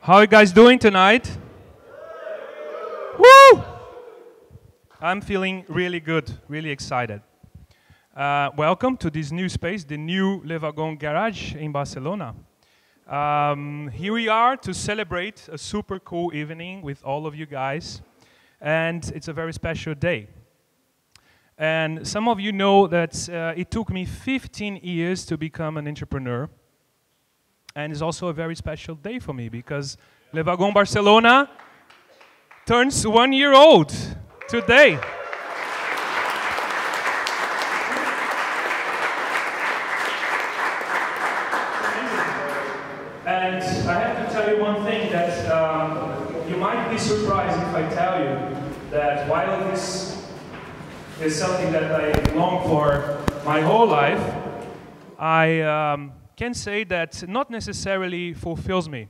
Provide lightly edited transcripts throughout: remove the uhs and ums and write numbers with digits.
How are you guys doing tonight? Woo! I'm feeling really good, really excited. Welcome to this new space, the new Le Wagon Garage in Barcelona. Here we are to celebrate a super cool evening with all of you guys, and it's a very special day. And some of you know that it took me 15 years to become an entrepreneur. And it's also a very special day for me because Le Wagon Barcelona turns 1 year old today. And I have to tell you one thing that you might be surprised if I tell you that while this is something that I long for my whole life, I can say that not necessarily fulfills me.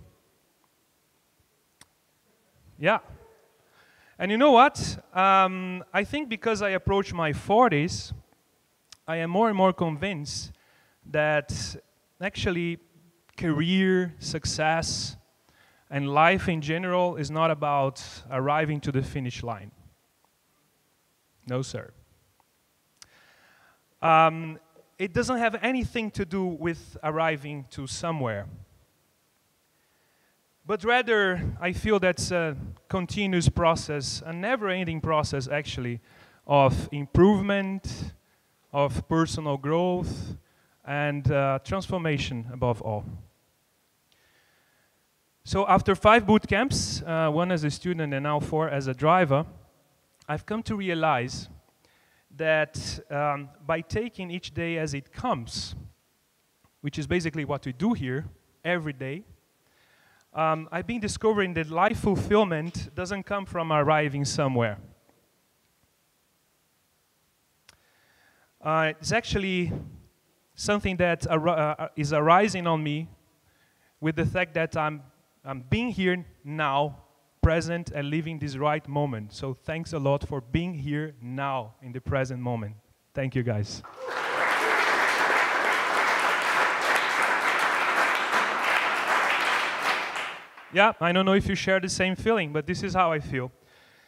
Yeah. And you know what? I think because I approach my 40s, I am more and more convinced that actually career, success, and life in general is not about arriving to the finish line. No, sir. It doesn't have anything to do with arriving to somewhere. But rather, I feel that's a continuous process, a never-ending process, actually, of improvement, of personal growth, and transformation above all. So after 5 boot camps, 1 as a student and now 4 as a driver, I've come to realize that by taking each day as it comes, which is basically what we do here every day, I've been discovering that life fulfillment doesn't come from arriving somewhere. It's actually something that is arising on me with the fact that I'm being here now, present and living this right moment. So thanks a lot for being here now in the present moment. Thank you, guys. Yeah, I don't know if you share the same feeling, but this is how I feel.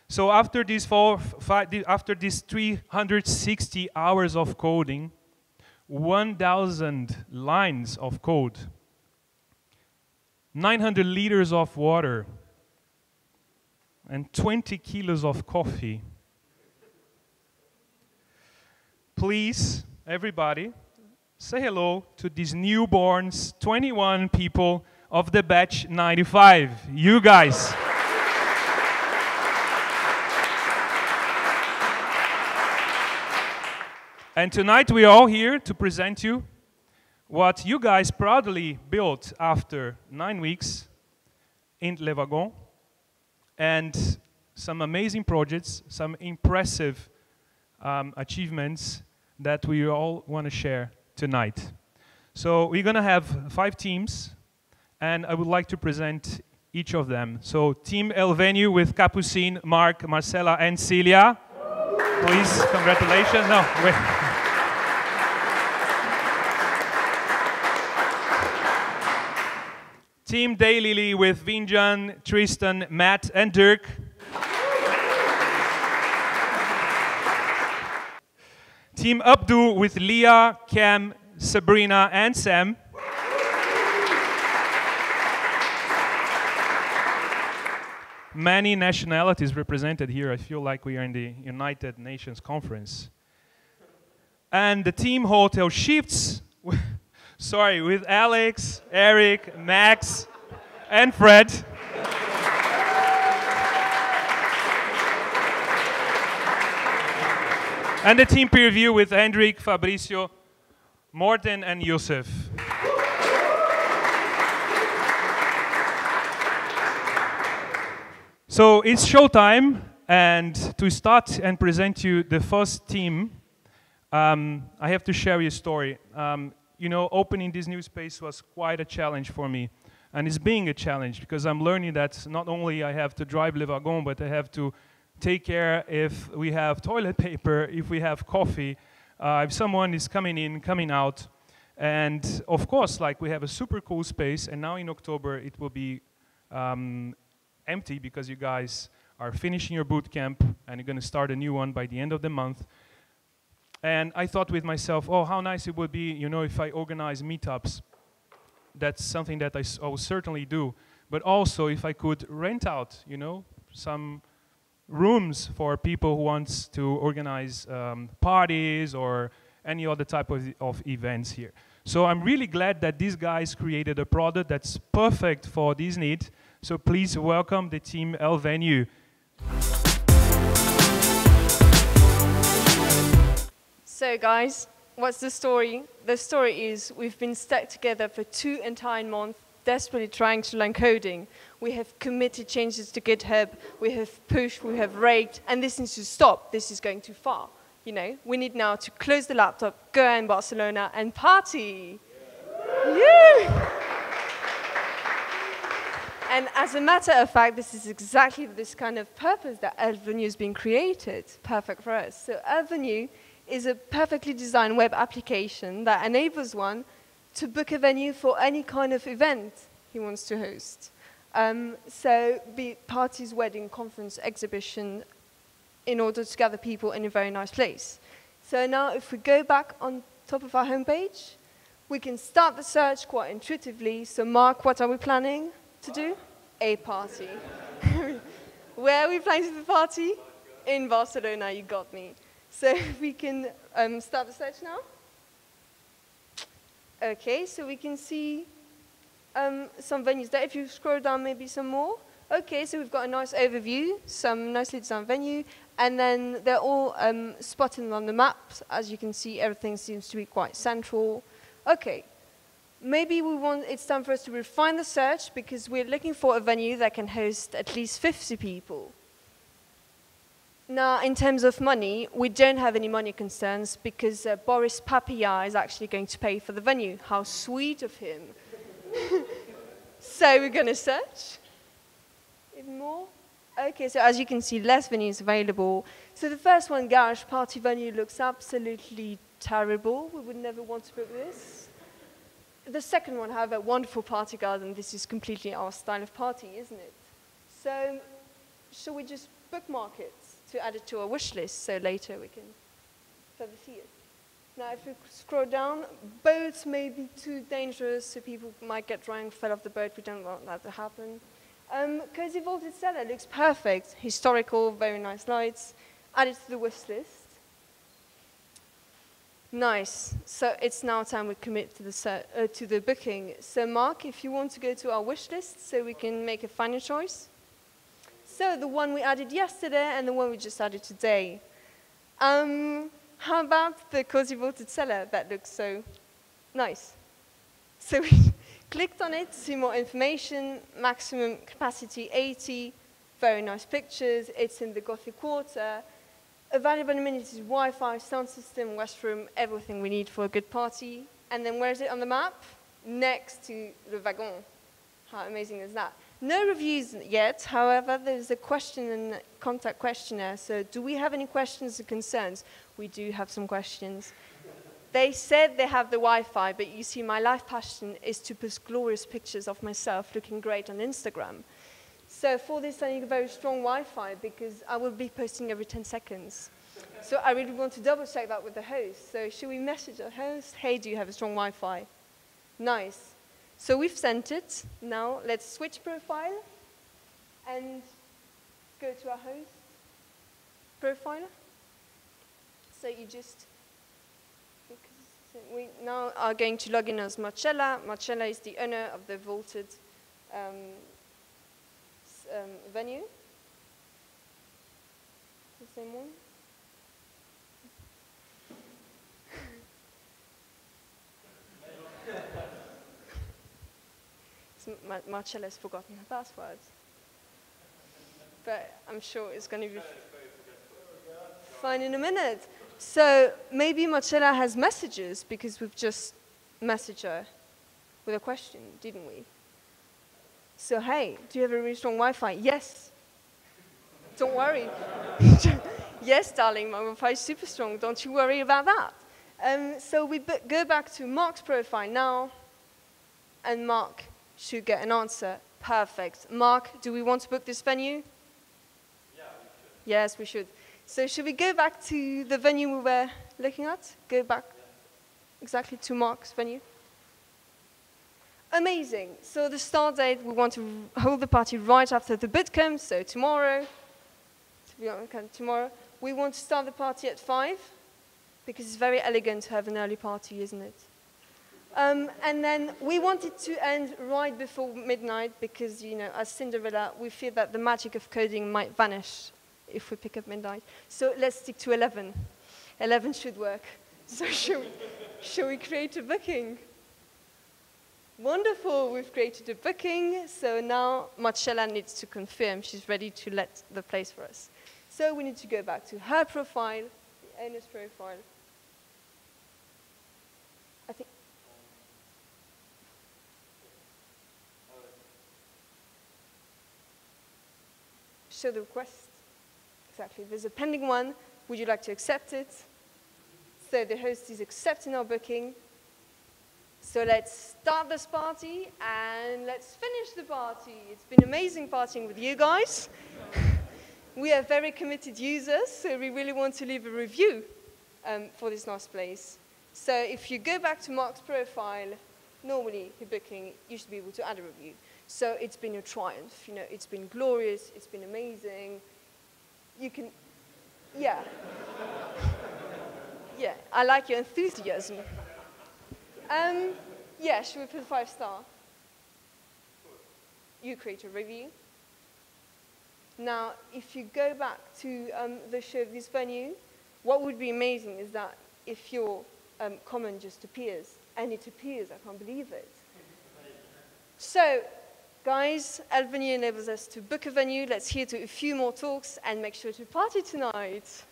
So after these after these 360 hours of coding, 1,000 lines of code, 900 liters of water, and 20 kilos of coffee. Please, everybody, say hello to these newborns, 21 people of the batch 95. You guys. And tonight we are all here to present you what you guys proudly built after 9 weeks in Le Wagon. And some amazing projects, some impressive achievements that we all want to share tonight. So we're going to have 5 teams, and I would like to present each of them. So Team Elvenue with Capucine, Mark, Marcela, and Celia. Please, congratulations. No, wait. Team Daylily with Vinjan, Tristan, Matt, and Dirk. Team Abdu with Leah, Cam, Sabrina, and Sam. Many nationalities represented here. I feel like we are in the United Nations Conference. And the Team Hotel Shifts. Sorry, with Alex, Eric, Max, and Fred. And the team peer review with Hendrik, Fabricio, Morten, and Yusuf. So it's showtime, and to start and present you the first team, I have to share you a story. You know, opening this new space was quite a challenge for me. And it's being a challenge because I'm learning that not only I have to drive Le Wagon, but I have to take care if we have toilet paper, if we have coffee, if someone is coming in, coming out. And of course, like we have a super cool space, and now in October it will be empty because you guys are finishing your boot camp and you're going to start a new one by the end of the month. And I thought with myself, oh, how nice it would be, you know, if I organize meetups. That's something that I will certainly do. But also if I could rent out, you know, some rooms for people who want to organize parties or any other type of events here. So I'm really glad that these guys created a product that's perfect for this need. So please welcome the team L Venue. So guys, what's the story? The story is we've been stuck together for 2 entire months, desperately trying to learn coding. We have committed changes to GitHub, we have pushed, we have raked, and this needs to stop. This is going too far. You know, we need now to close the laptop, go in Barcelona, and party. Yeah. And as a matter of fact, this is exactly this kind of purpose that Avenue has been created. Perfect for us. So Avenue is a perfectly designed web application that enables one to book a venue for any kind of event he wants to host. So be it parties, wedding, conference, exhibition, in order to gather people in a very nice place. So now if we go back on top of our homepage, we can start the search quite intuitively. So Mark, what are we planning to do? A party. Where are we planning to do the party? In Barcelona, you got me. So we can start the search now. Okay, so we can see some venues there. If you scroll down, maybe some more. Okay, so we've got a nice overview, some nicely designed venue, and then they're all spotted on the map. As you can see, everything seems to be quite central. Okay, maybe it's time for us to refine the search because we're looking for a venue that can host at least 50 people. Now, in terms of money, we don't have any money concerns because Boris Papilla is actually going to pay for the venue. How sweet of him. So we're going to search. Even more? Okay, so as you can see, less venues available. So the first one, Garage Party Venue, looks absolutely terrible. We would never want to book this. The second one, however, Wonderful Party Garden. This is completely our style of party, isn't it? So shall we just bookmark it to add it to our wish list so later we can further see it? Now, if we scroll down, boats may be too dangerous, so people might get drunk, fell off the boat. We don't want that to happen. Cozy Vaulted Cellar looks perfect. Historical, very nice lights. Add it to the wish list. Nice. So it's now time we commit to the booking. So Mark, if you want to go to our wish list so we can make a final choice. So the one we added yesterday and the one we just added today. How about the Cozy Vaulted Cellar? That looks so nice. So we clicked on it to see more information, maximum capacity 80, very nice pictures, it's in the Gothic Quarter. Available amenities, Wi-Fi, sound system, restroom, everything we need for a good party. And then where is it on the map? Next to the Wagon. How amazing is that? No reviews yet, however, there's a question and contact questionnaire. So do we have any questions or concerns? We do have some questions. They said they have the Wi-Fi, but you see, my life passion is to post glorious pictures of myself looking great on Instagram. So for this, I need a very strong Wi-Fi because I will be posting every 10 seconds. So I really want to double check that with the host. So should we message our host? Hey, do you have a strong Wi-Fi? Nice. So we've sent it. Now let's switch profile and go to our host profile. So you just, we now are going to log in as Marcella. Marcella is the owner of the vaulted venue. The same one. Marcella's forgotten her password. But I'm sure it's going to be fine in a minute. So maybe Marcella has messages because we've just messaged her with a question, didn't we? So hey, do you have a really strong Wi-Fi? Yes. Don't worry. Yes, darling, my Wi-Fi is super strong. Don't you worry about that. So we go back to Mark's profile now, and Mark should get an answer. Perfect. Mark, do we want to book this venue? Yeah, we should. Yes, we should. So should we go back to the venue we were looking at? Go back exactly to Mark's venue? Amazing. So the start date, we want to hold the party right after the bootcamp, so tomorrow. To be honest, tomorrow. We want to start the party at 5, because it's very elegant to have an early party, isn't it? And then we want it to end right before midnight, because, you know, as Cinderella, we feel that the magic of coding might vanish if we pick up midnight. So let's stick to 11. 11 should work. So shall we create a booking? Wonderful, we've created a booking. So now Marcella needs to confirm she's ready to let the place for us. So we need to go back to her profile, the owner's profile. I think. Show the request. Exactly, there's a pending one. Would you like to accept it? So the host is accepting our booking. So let's start this party and let's finish the party. It's been amazing partying with you guys. We are very committed users, so we really want to leave a review for this nice place. So if you go back to Mark's profile, normally your booking, you should be able to add a review. So it's been a triumph, you know, it's been glorious, it's been amazing. You can, yeah. Yeah, I like your enthusiasm. Yeah, should we put 5-star? You create a review. Now, if you go back to the show of this venue, what would be amazing is that if your comment just appears, and it appears, I can't believe it. So, guys, Elf Venue enables us to book a venue. Let's hear to a few more talks and make sure to party tonight.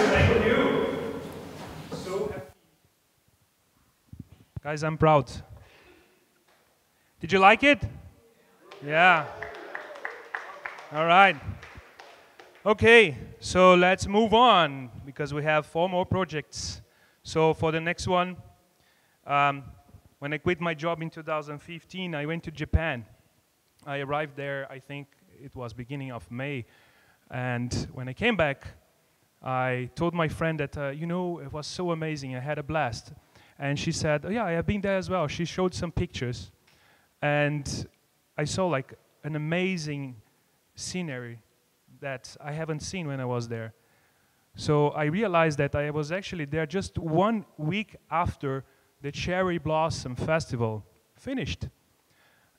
Thank you. So happy. Guys, I'm proud. Did you like it? Yeah. All right. Okay, so let's move on because we have 4 more projects. So for the next one, when I quit my job in 2015, I went to Japan. I arrived there, I think it was beginning of May. And when I came back, I told my friend that, you know, it was so amazing, I had a blast. And she said, oh, yeah, I have been there as well. She showed some pictures. And I saw like an amazing scenery that I haven't seen when I was there. So I realized that I was actually there just 1 week after the Cherry Blossom Festival finished.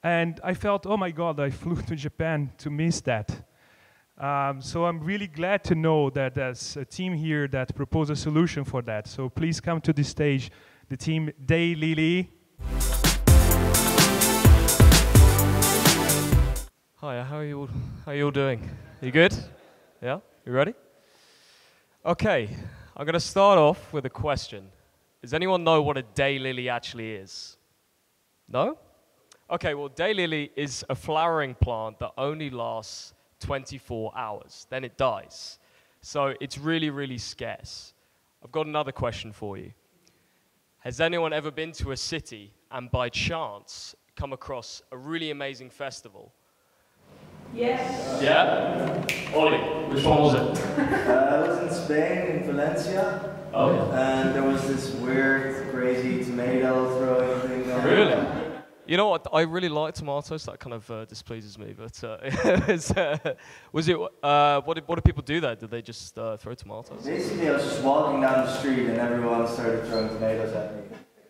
And I felt, oh my God, I flew to Japan to miss that. So I'm really glad to know that there's a team here that proposed a solution for that. So please come to the stage, the team Daylily. Hi, how are you all doing? You good? Yeah? You ready? Okay, I'm going to start off with a question. Does anyone know what a daylily actually is? No? Okay, well, daylily is a flowering plant that only lasts 24 hours. Then it dies. So it's really, really scarce. I've got another question for you. Has anyone ever been to a city and by chance come across a really amazing festival? Yes. Yeah? Ollie, which one was it? I was in Spain, in Valencia. Oh, yeah. And there was this weird, crazy tomato throwing thing going on. Really? You know what? I really like tomatoes. That kind of displeases me. But was it? What did people do there? Did they just throw tomatoes? Basically, I was just walking down the street and everyone started throwing tomatoes at me.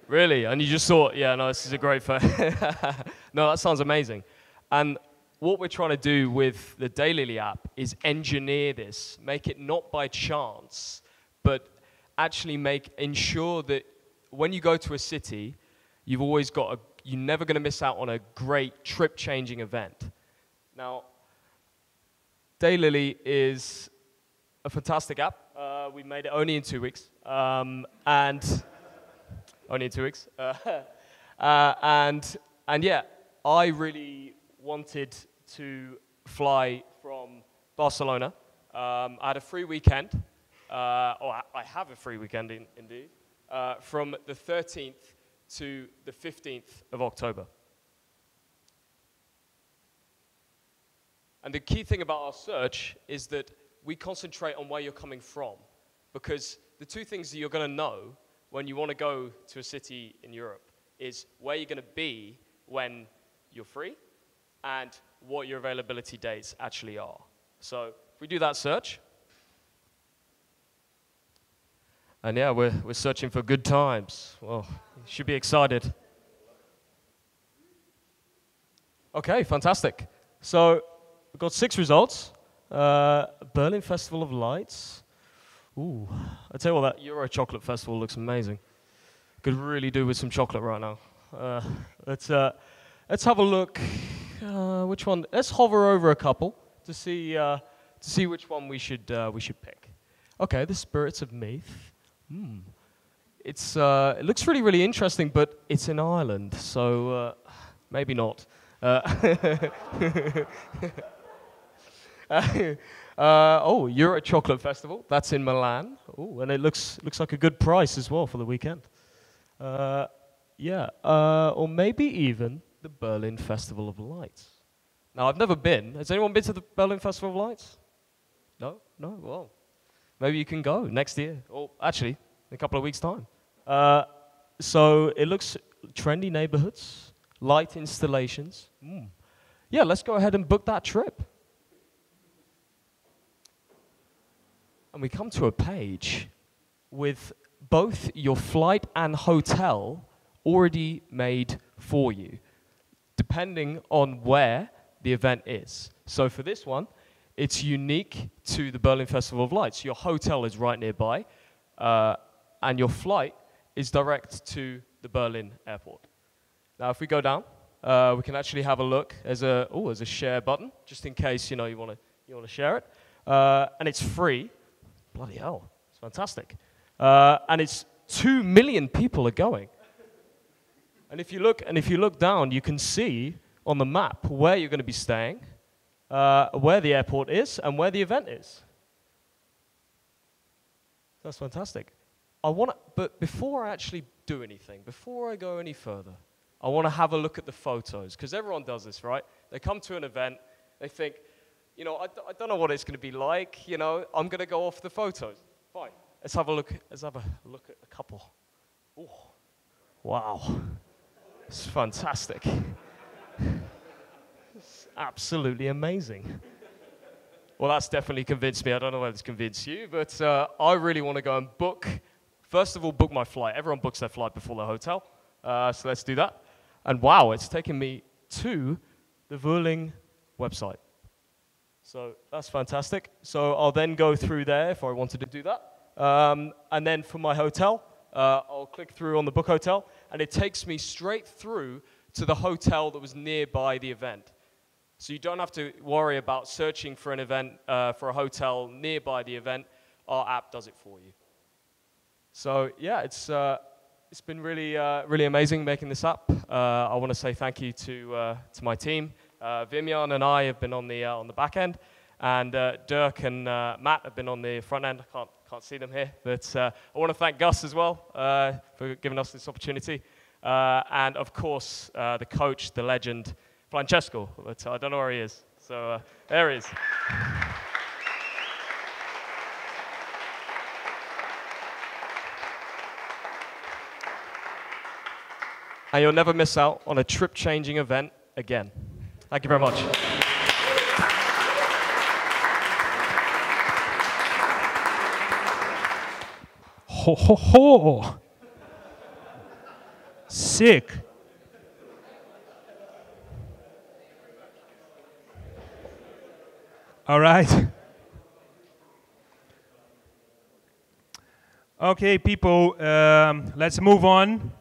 Really? And you just thought, yeah, no, this is a great fair. No, that sounds amazing. And what we're trying to do with the Daylily app is engineer this, make it not by chance, but actually ensure that when you go to a city, you've always got you're never going to miss out on a great trip-changing event. Now, Daylily is a fantastic app. We made it only in 2 weeks, and only in 2 weeks. And yeah, I really wanted to fly from Barcelona. I had a free weekend, I have a free weekend indeed, from the 13th to the 15th of October. And the key thing about our search is that we concentrate on where you're coming from, because the two things that you're going to know when you want to go to a city in Europe is where you're going to be when you're free and what your availability dates actually are. So if we do that search, and yeah, we're searching for good times. Well, you should be excited. Okay, fantastic. So we've got 6 results. Berlin Festival of Lights. Ooh, I tell you what, that Euro Chocolate Festival looks amazing. Could really do with some chocolate right now. Let's have a look. Which one? Let's hover over a couple to see which one we should pick. Okay, the Spirits of Meath. It looks really, really interesting, but it's in Ireland, so maybe not. Euro Chocolate Festival. That's in Milan. Oh, and it looks like a good price as well for the weekend. Or maybe even the Berlin Festival of Lights. Now, I've never been. Has anyone been to the Berlin Festival of Lights? No? No? Well, maybe you can go next year. Or actually, in a couple of weeks' time. So it looks trendy neighborhoods, light installations. Yeah, let's go ahead and book that trip. And we come to a page with both your flight and hotel already made for you, depending on where the event is. So for this one, it's unique to the Berlin Festival of Lights. Your hotel is right nearby, and your flight is direct to the Berlin airport. Now, if we go down, we can actually have a look. There's a share button, just in case you want to share it, and it's free. Bloody hell, it's fantastic. And it's 2 million people are going. And if you look down, you can see on the map where you're going to be staying, where the airport is, and where the event is. That's fantastic. But before I actually do anything, before I go any further, I want to have a look at the photos, because everyone does this, right? They come to an event, they think, I don't know what it's going to be like, I'm going to go off the photos. Fine. Let's have a look at a couple. Ooh. Wow. It's fantastic. It's absolutely amazing. Well, that's definitely convinced me. I don't know whether it's convinced you, but I really want to go and first of all, book my flight. Everyone books their flight before the hotel. So let's do that. And wow, it's taken me to the Vueling website. So that's fantastic. So I'll then go through there if I wanted to do that. And then for my hotel, I'll click through on the book hotel, and it takes me straight through to the hotel that was nearby the event. So you don't have to worry about searching for an event, for a hotel nearby the event. Our app does it for you. So yeah, it's been really, really amazing making this app. I want to say thank you to my team. Vimjan and I have been on the back end, and Dirk and Matt have been on the front end. I can't see them here, but I want to thank Gus as well for giving us this opportunity, and of course the coach, the legend, Francesco. But I don't know where he is, so there he is. And you'll never miss out on a trip-changing event again. Thank you very much. Ho, ho, ho. Sick. All right. Okay, people, let's move on.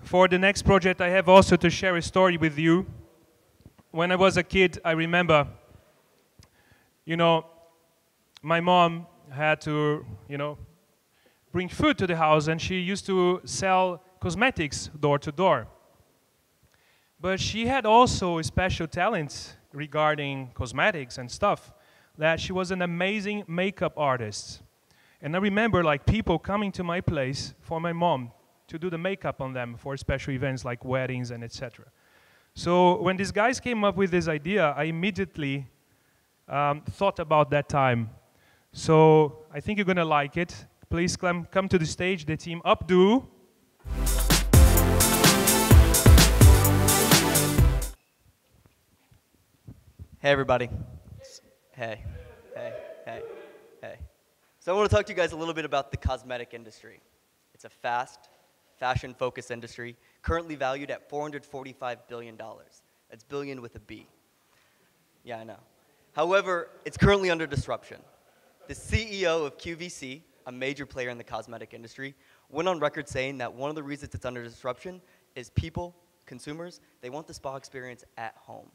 For the next project, I have also to share a story with you. When I was a kid, I remember, my mom had to, bring food to the house, and she used to sell cosmetics door to door. But she had also a special talent regarding cosmetics and stuff. that she was an amazing makeup artist. And I remember like people coming to my place for my mom to do the makeup on them for special events like weddings and etc. So when these guys came up with this idea, I immediately thought about that time. So I think you're going to like it. Please come to the stage, the team Updo. Hey, everybody. Hey. So I want to talk to you guys a little bit about the cosmetic industry. It's a fast, fashion-focused industry, currently valued at $445 billion. That's billion with a B. Yeah, I know. However, it's currently under disruption. The CEO of QVC, a major player in the cosmetic industry, went on record saying that one of the reasons it's under disruption is people, consumers, they want the spa experience at home.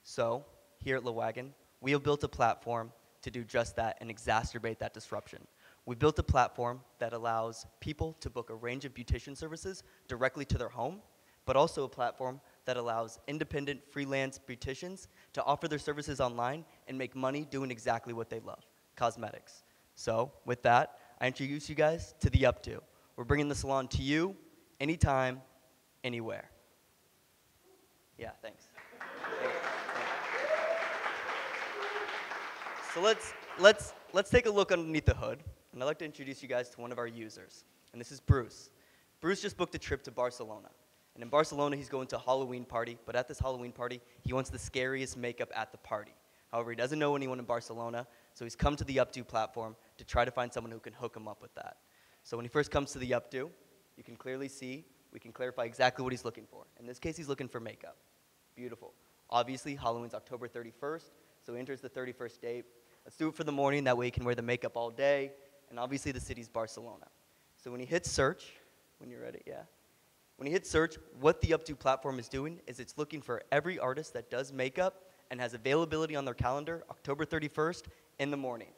So, here at Wagon, we have built a platform to do just that and exacerbate that disruption. We built a platform that allows people to book a range of beautician services directly to their home, but also a platform that allows independent freelance beauticians to offer their services online and make money doing exactly what they love, cosmetics. So, with that, I introduce you guys to the Updo. We're bringing the salon to you, anytime, anywhere. Yeah, thanks. So let's take a look underneath the hood, and I'd like to introduce you guys to one of our users, and this is Bruce. Bruce just booked a trip to Barcelona, and in Barcelona he's going to a Halloween party, but at this Halloween party he wants the scariest makeup at the party. However, he doesn't know anyone in Barcelona, so he's come to the Updo platform to try to find someone who can hook him up with that. So when he first comes to the Updo, you can clearly see, we can clarify exactly what he's looking for. In this case, he's looking for makeup. Beautiful. Obviously, Halloween's October 31st, so he enters the 31st date. Let's do it for the morning, that way he can wear the makeup all day, and obviously the city's Barcelona. So when he hits search, when you're ready, yeah. When he hits search, what the Updo platform is doing is it's looking for every artist that does makeup and has availability on their calendar October 31st in the morning.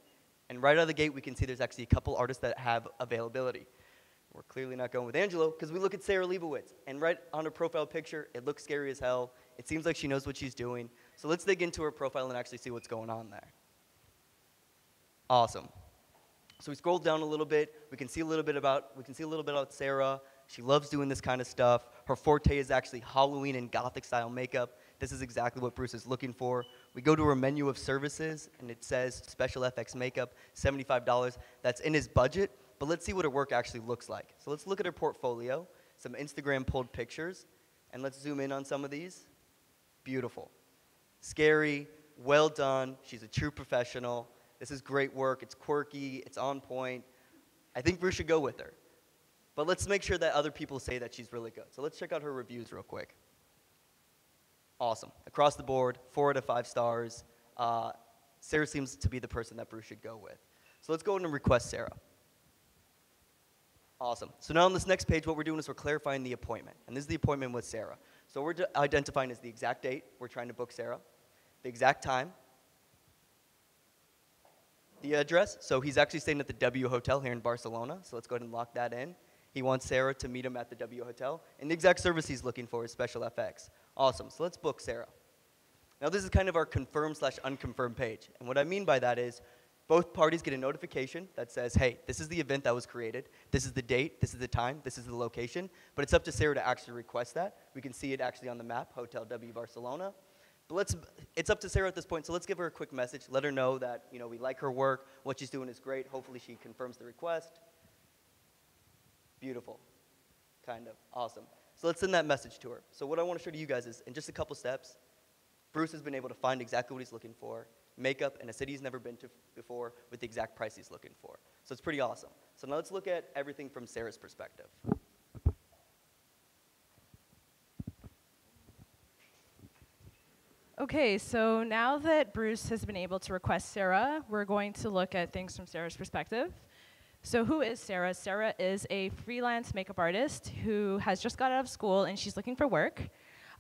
And right out of the gate, we can see there's actually a couple artists that have availability. We're clearly not going with Angelo, because we look at Sarah Leibowitz, and right on her profile picture, it looks scary as hell. It seems like she knows what she's doing. So let's dig into her profile and actually see what's going on there. Awesome. So we scrolled down a little bit. We can see a little bit about Sarah. She loves doing this kind of stuff. Her forte is actually Halloween and Gothic style makeup. This is exactly what Bruce is looking for. We go to her menu of services, and it says Special FX Makeup, $75. That's in his budget, but let's see what her work actually looks like. So let's look at her portfolio, some Instagram pulled pictures, and let's zoom in on some of these. Beautiful. Scary, well done. She's a true professional. This is great work. It's quirky. It's on point. I think Bruce should go with her. But let's make sure that other people say that she's really good. So let's check out her reviews real quick. Awesome. Across the board, 4 out of 5 stars. Sarah seems to be the person that Bruce should go with. So let's go ahead and request Sarah. Awesome. So now on this next page, what we're doing is we're clarifying the appointment. And this is the appointment with Sarah. So we're identifying as the exact date we're trying to book Sarah, the exact time, the address. So he's actually staying at the W Hotel here in Barcelona. So let's go ahead and lock that in. He wants Sarah to meet him at the W Hotel. And the exact service he's looking for is Special FX. Awesome. So let's book Sarah. Now this is kind of our confirm/unconfirmed page. And what I mean by that is both parties get a notification that says, hey, this is the event that was created. This is the date. This is the time. This is the location. But it's up to Sarah to actually request that. We can see it actually on the map, Hotel W Barcelona. But it's up to Sarah at this point, so let's give her a quick message. Let her know that we like her work. What she's doing is great. Hopefully she confirms the request. Beautiful. Kind of. Awesome. So let's send that message to her. So what I want to show to you guys is, in just a couple steps, Bruce has been able to find exactly what he's looking for, makeup in a city he's never been to before with the exact price he's looking for. So it's pretty awesome. So now let's look at everything from Sarah's perspective. Okay, so now that Bruce has been able to request Sarah, we're going to look at things from Sarah's perspective. So who is Sarah? Sarah is a freelance makeup artist who has just got out of school and she's looking for work.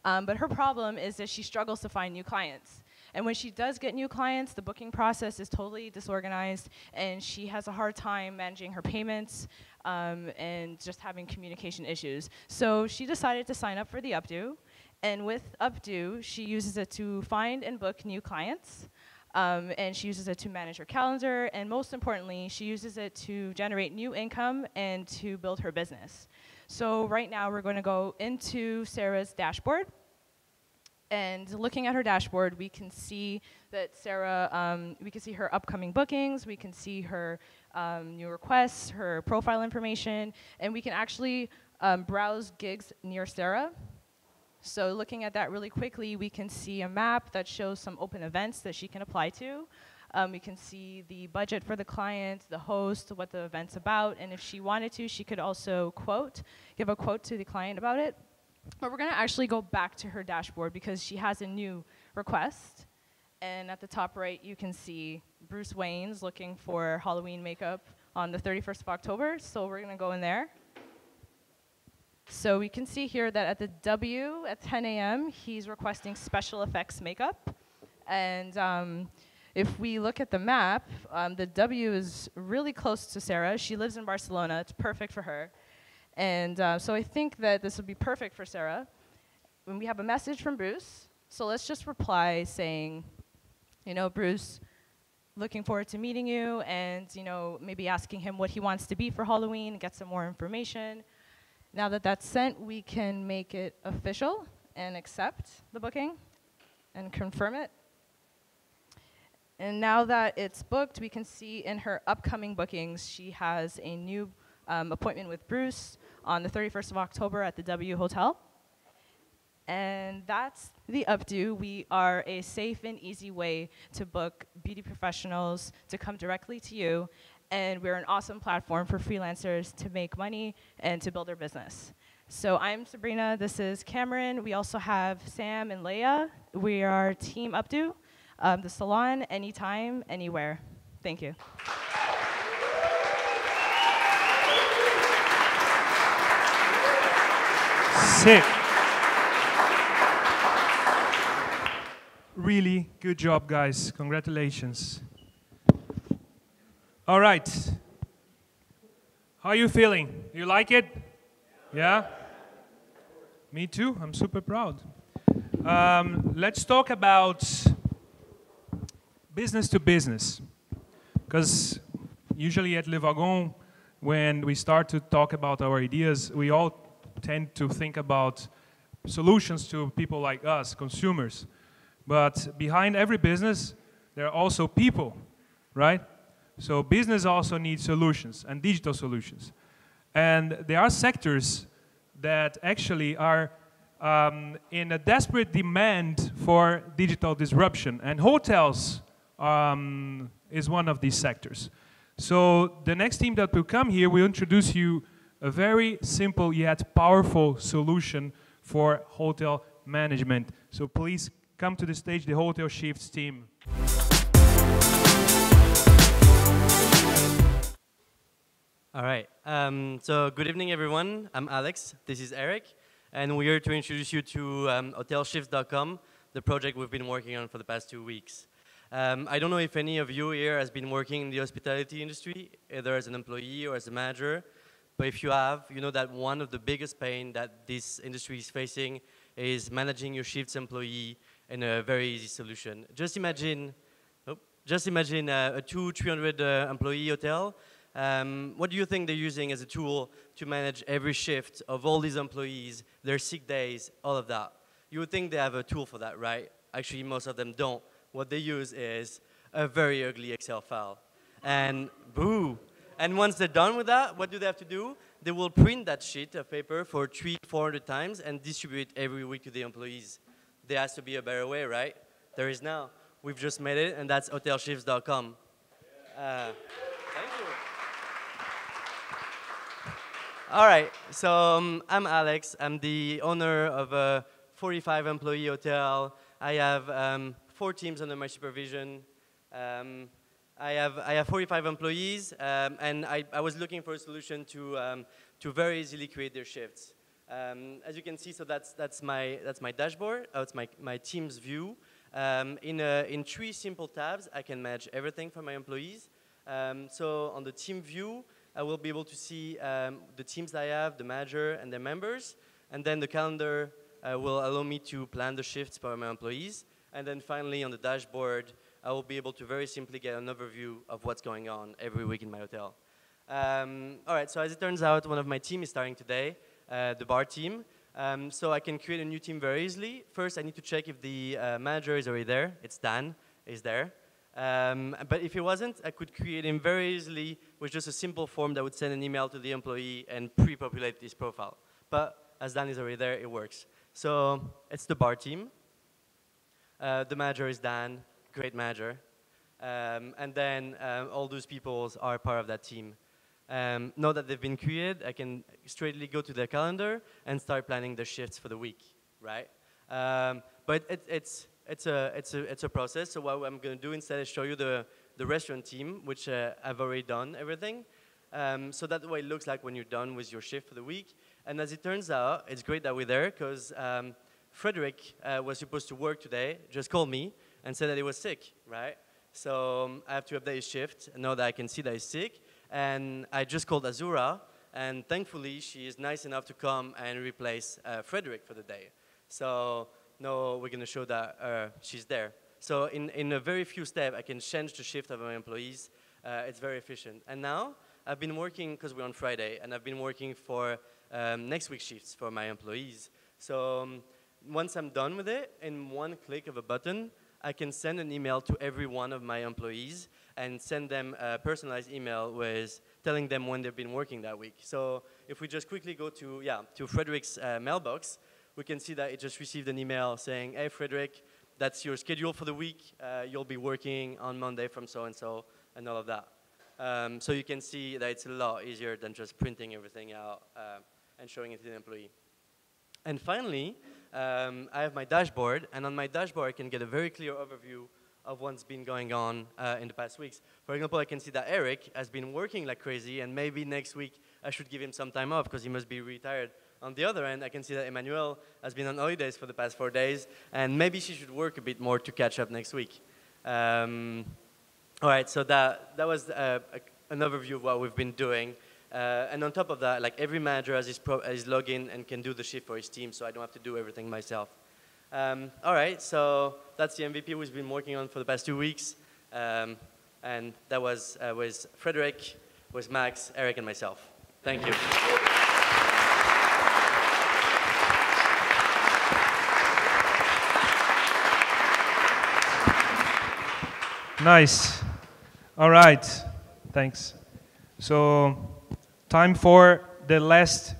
But her problem is that she struggles to find new clients. And when she does get new clients, the booking process is totally disorganized and she has a hard time managing her payments and just having communication issues. So she decided to sign up for the Updo. And with Updo, she uses it to find and book new clients. And she uses it to manage her calendar, and most importantly, she uses it to generate new income and to build her business. So right now, we're going to go into Sarah's dashboard. And looking at her dashboard, we can see that Sarah, we can see her upcoming bookings, we can see her new requests, her profile information, and we can actually browse gigs near Sarah. So looking at that really quickly, we can see a map that shows some open events that she can apply to. We can see the budget for the client, the host, what the event's about, and if she wanted to, she could also give a quote to the client about it. But we're going to actually go back to her dashboard because she has a new request. And at the top right, you can see Bruce Wayne's looking for Halloween makeup on the 31st of October. So we're going to go in there. So we can see here that at the W at 10 a.m., he's requesting special effects makeup. And if we look at the map, the W is really close to Sarah. She lives in Barcelona. It's perfect for her. And so I think that this would be perfect for Sarah. When we have a message from Bruce, so let's just reply saying, you know, Bruce, looking forward to meeting you, and you know, maybe asking him what he wants to be for Halloween, get some more information. Now that that's sent, we can make it official and accept the booking and confirm it. And now that it's booked, we can see in her upcoming bookings, she has a new appointment with Bruce on the 31st of October at the W Hotel. And that's the Updo. We are a safe and easy way to book beauty professionals to come directly to you. And we're an awesome platform for freelancers to make money and to build their business. So I'm Sabrina, this is Cameron. We also have Sam and Leia. We are Team Updo, the salon, anytime, anywhere. Thank you. Sick. Really good job, guys. Congratulations. All right. How are you feeling? You like it? Yeah? Me too. I'm super proud. Let's talk about business to business. Because usually at Le Wagon, when we start to talk about our ideas, we all tend to think about solutions to people like us, consumers. But behind every business, there are also people, right? So business also needs solutions and digital solutions. And there are sectors that actually are in a desperate demand for digital disruption. And hotels is one of these sectors. So the next team that will come here will introduce you a very simple yet powerful solution for hotel management. So please come to the stage, the Hotel Shifts team. All right. So good evening, everyone. I'm Alex. This is Eric. And we're here to introduce you to hotelshifts.com, the project we've been working on for the past 2 weeks. I don't know if any of you here has been working in the hospitality industry, either as an employee or as a manager. But if you have, you know that one of the biggest pain that this industry is facing is managing your shifts employee in a very easy solution. Just imagine a 200-300 employee hotel. What do you think they're using as a tool to manage every shift of all these employees, their sick days, all of that? You would think they have a tool for that, right? Actually, most of them don't. What they use is a very ugly Excel file. And boo! And once they're done with that, what do they have to do? They will print that sheet of paper for 300-400 times and distribute it every week to the employees. There has to be a better way, right? There is now. We've just made it, and that's hotelshifts.com. Thank you. All right, so I'm Alex. I'm the owner of a 45-employee hotel. I have 4 teams under my supervision. I have 45 employees, and I was looking for a solution to very easily create their shifts. As you can see, so that's my dashboard. It's my team's view. In 3 simple tabs, I can manage everything for my employees. So on the team view, I will be able to see the teams I have, the manager, and their members. And then the calendar will allow me to plan the shifts for my employees. And then finally, on the dashboard, I will be able to very simply get an overview of what's going on every week in my hotel. All right, so as it turns out, one of my team is starting today, the bar team. So I can create a new team very easily. First, I need to check if the manager is already there. It's Dan, is there. But if he wasn't, I could create him very easily with just a simple form that would send an email to the employee and pre-populate this profile. But as Dan is already there, it works. So it's the bar team. The manager is Dan, great manager. And then all those people are part of that team. Now that they've been created, I can straightly go to their calendar and start planning the shifts for the week, right? But it's a process. So what I'm going to do instead is show you the restaurant team, which I've already done everything. So that's what it looks like when you're done with your shift for the week. And as it turns out, it's great that we're there because Frederick was supposed to work today, just called me and said that he was sick, right? So I have to update his shift now that I can see that he's sick. And I just called Azura, and thankfully she is nice enough to come and replace Frederick for the day. So now we're going to show that she's there. So in a very few steps, I can change the shift of my employees. It's very efficient. And now I've been working, because we're on Friday, and I've been working for next week's shifts for my employees. So once I'm done with it, in one click of a button, I can send an email to every one of my employees and send them a personalized email with telling them when they've been working that week. So if we just quickly go to Frederick's mailbox, we can see that it just received an email saying, hey, Frederick, that's your schedule for the week. You'll be working on Monday from so-and-so and all of that. So you can see that it's a lot easier than just printing everything out and showing it to the employee. And finally, I have my dashboard, and on my dashboard I can get a very clear overview of what's been going on in the past weeks. For example, I can see that Eric has been working like crazy, and maybe next week I should give him some time off because he must be retired. On the other end, I can see that Emmanuel has been on holidays for the past 4 days, and maybe she should work a bit more to catch up next week. All right, so that was an overview of what we've been doing. And on top of that, like every manager has his login and can do the shift for his team, so I don't have to do everything myself. All right, so that's the MVP we've been working on for the past 2 weeks. And that was with Frederick, with Max, Eric, and myself. Thank you. Nice. All right, thanks. So, time for the last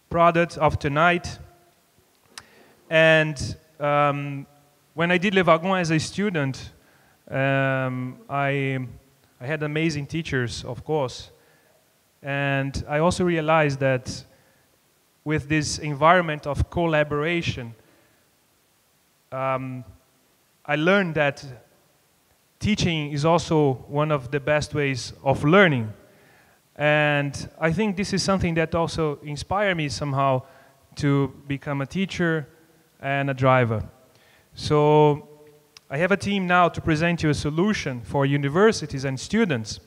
product of tonight. And when I did Le Wagon as a student, I had amazing teachers, of course. And I also realized that with this environment of collaboration, I learned that teaching is also one of the best ways of learning. And I think this is something that also inspired me somehow to become a teacher and a driver. So I have a team now to present you a solution for universities and students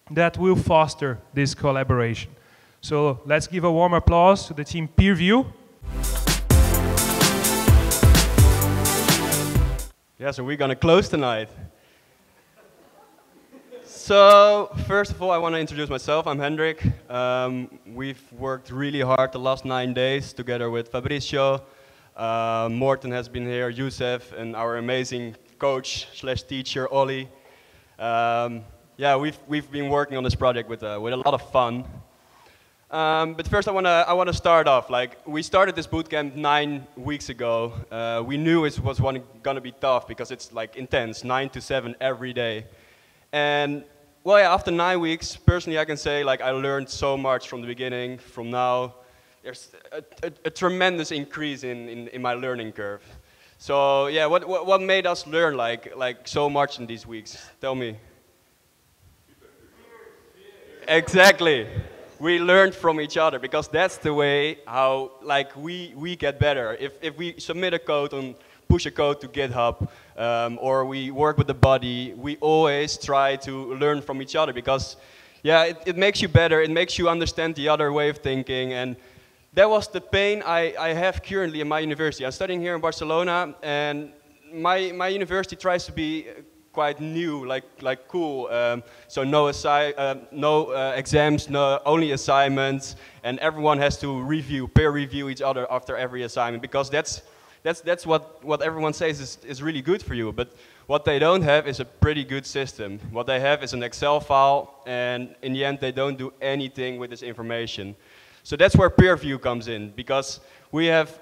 that will foster this collaboration. So let's give a warm applause to the team Peer View. Yeah, so we're gonna close tonight. So, first of all, I want to introduce myself. I'm Hendrik. We've worked really hard the last 9 days together with Fabricio. Morten has been here, Youssef, and our amazing coach / teacher, Ollie. Yeah, we've been working on this project with a lot of fun. But first, I want to start off. Like, we started this bootcamp 9 weeks ago. We knew it was going to be tough because it's like intense, 9 to 7 every day. And well, yeah, after 9 weeks, personally, I can say like I learned so much from the beginning. From now, there's a tremendous increase in my learning curve. So yeah, what made us learn like so much in these weeks? Tell me. Exactly. We learned from each other because that's the way how like we get better. If we submit a code on push a code to GitHub, or we work with the body, we always try to learn from each other because, yeah, it makes you better, it makes you understand the other way of thinking, and that was the pain I have currently in my university. I'm studying here in Barcelona, and my university tries to be quite new, like cool. So no exams, no only assignments, and everyone has to peer review each other after every assignment, because that's what everyone says is really good for you. But what they don't have is a pretty good system. What they have is an Excel file, and in the end they don't do anything with this information. So that's where peer review comes in, because we have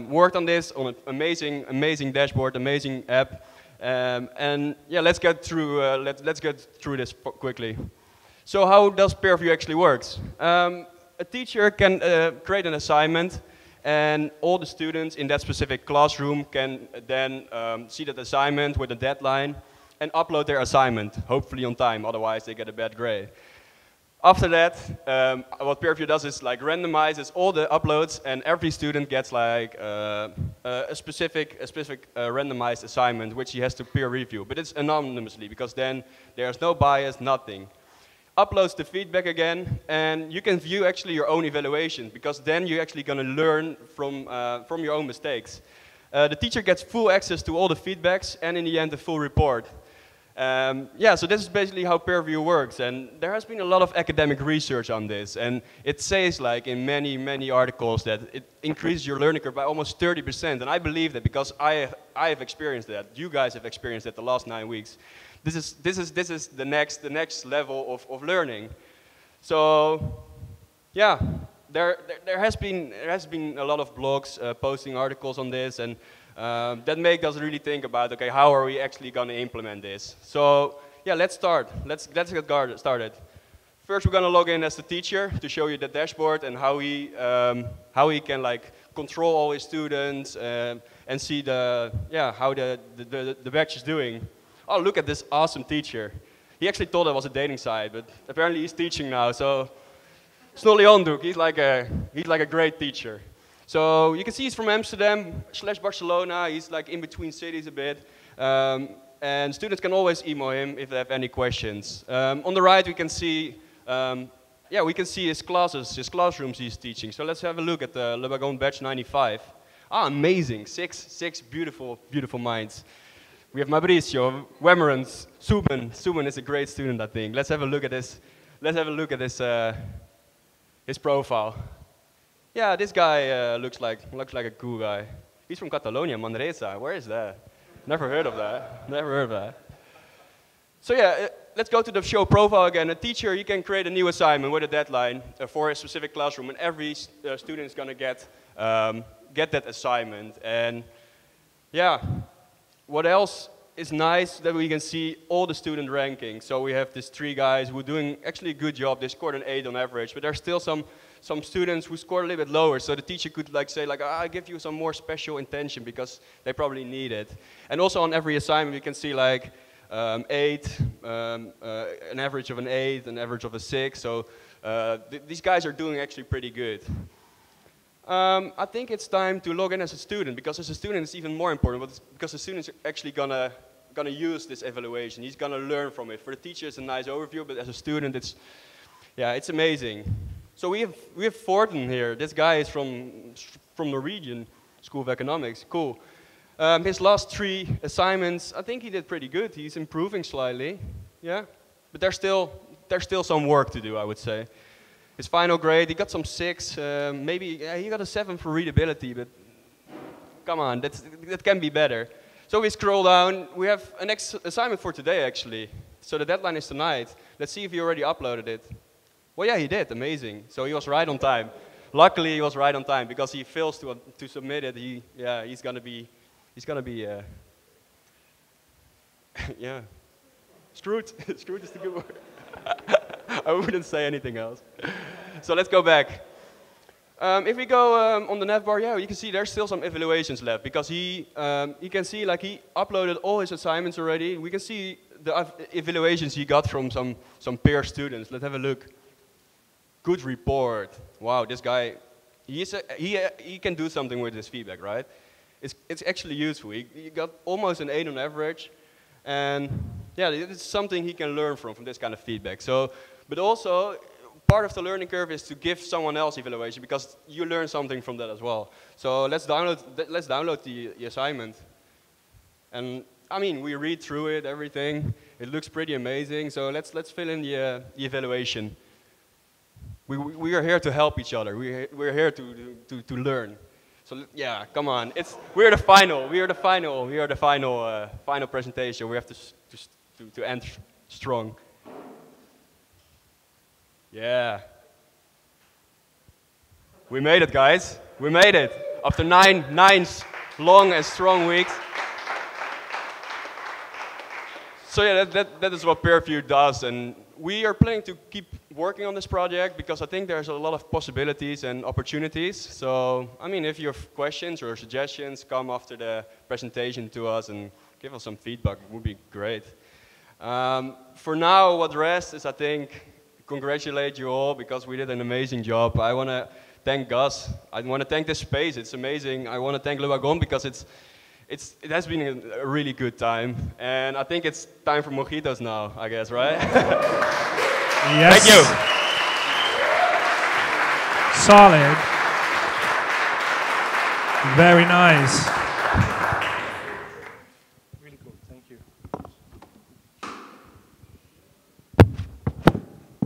worked on this on an amazing dashboard, amazing app, and yeah, let's get through this quickly. So how does peer review actually works? A teacher can create an assignment, and all the students in that specific classroom can then see that assignment with a deadline and upload their assignment, hopefully on time, otherwise they get a bad grade. After that, what peer review does is like randomizes all the uploads, and every student gets like a specific randomized assignment which he has to peer review. But it's anonymously, because then there's no bias, nothing. Uploads the feedback again, and you can view actually your own evaluation, because then you're actually going to learn from your own mistakes. The teacher gets full access to all the feedbacks, and in the end, the full report. Yeah, so this is basically how peer review works, and there has been a lot of academic research on this, and it says like in many articles that it increases your learning curve by almost 30%, and I believe that because I have experienced that. You guys have experienced that the last 9 weeks. This is the next level of learning. So yeah, there has been a lot of blogs posting articles on this, and that make us really think about, okay, how are we actually going to implement this? So yeah, let's start. Let's get started. First, we're going to log in as the teacher to show you the dashboard and how he can like control all his students and see how the batch is doing. Oh, look at this awesome teacher. He actually thought it was a dating site, but apparently he's teaching now. So Snolly Onduk, he's like a great teacher. So you can see he's from Amsterdam / Barcelona. He's like in between cities a bit. And students can always email him if they have any questions. On the right we can see, his classes, his classrooms he's teaching. So let's have a look at the Le Wagon batch 95. Ah, amazing, six beautiful minds. We have Mauricio, Wemerans, Suben. Suben is a great student, I think. Let's have a look at this. Let's have a look at this, his profile. Yeah, this guy looks like a cool guy. He's from Catalonia, Manresa. Where is that? Never heard of that. Never heard of that. So yeah, let's go to the show profile again. A teacher, he can create a new assignment with a deadline for a specific classroom, and every student is going to get that assignment. And yeah. What else is nice that we can see all the student rankings. So we have these 3 guys who are doing actually a good job. They scored an 8 on average, but there's still some students who scored a little bit lower. So the teacher could like say like, I give you some more special attention because they probably need it. And also on every assignment we can see like 8, an average of an 8, an average of a 6. So these guys are doing actually pretty good. I think it's time to log in as a student, because as a student it's even more important, because the student's actually gonna use this evaluation. He's gonna learn from it. For the teacher it's a nice overview, but as a student it's amazing. So we have Fortin here. This guy is from Norwegian School of Economics. Cool. His last 3 assignments, I think he did pretty good. He's improving slightly, yeah. But there's still some work to do, I would say. His final grade, he got some 6, maybe he got a 7 for readability, but come on, that can be better. So we scroll down, we have a next assignment for today actually. So the deadline is tonight. Let's see if he already uploaded it. Well, yeah, he did, amazing. So he was right on time. Luckily he was right on time, because he fails to submit it, he's gonna be yeah, screwed. Screwed is the good word. I wouldn't say anything else. So let's go back. If we go on the nav bar, yeah, you can see there's still some evaluations left, because you can see like he uploaded all his assignments already. We can see the evaluations he got from some peer students. Let's have a look. Good report. Wow, this guy, he can do something with his feedback, right? It's actually useful. He got almost an 8 on average, and yeah, it's something he can learn from this kind of feedback. So, but also, part of the learning curve is to give someone else evaluation, because you learn something from that as well. So let's download the assignment. And I mean, we read through it, everything. It looks pretty amazing. So let's fill in the evaluation. We are here to help each other. We're here to learn. So yeah, come on. We're the final. We are the final presentation. We have to end strong. Yeah. We made it, guys. We made it. After nine long and strong weeks. So yeah, that is what Peerview does, and we are planning to keep working on this project because I think there's a lot of possibilities and opportunities. So, I mean, if you have questions or suggestions, come after the presentation to us and give us some feedback. It would be great. For now, what rests is, I think, congratulate you all because we did an amazing job. I want to thank Gus. I want to thank this space. It's amazing. I want to thank Le Wagon because it has been a really good time. And I think it's time for mojitos now, I guess, right? Yes. Thank you. Solid. Very nice. Really cool. Thank you.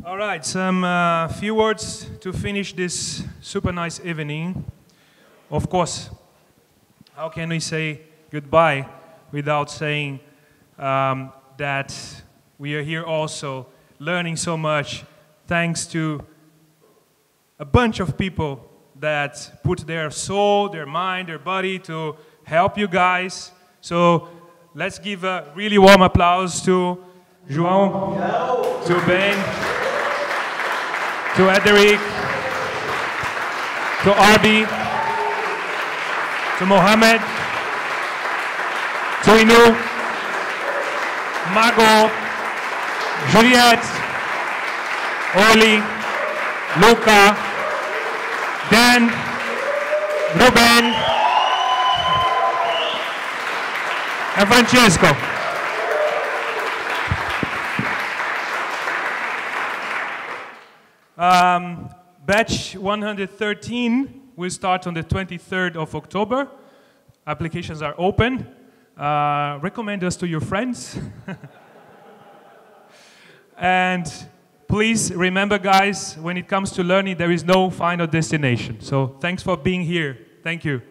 All right, some few words to finish this super nice evening. Of course, how can we say goodbye without saying that we are here also learning so much thanks to a bunch of people that put their soul, their mind, their body to help you guys. So let's give a really warm applause to João, to Ben, to Ederic, to Arby, to Mohammed, to Inu, Margot, Juliette, Oli, Luca, Dan, Ruben, and Francesco. Batch 113 will start on the 23rd of October. Applications are open. Recommend us to your friends. And please remember, guys, when it comes to learning, there is no final destination. So thanks for being here. Thank you.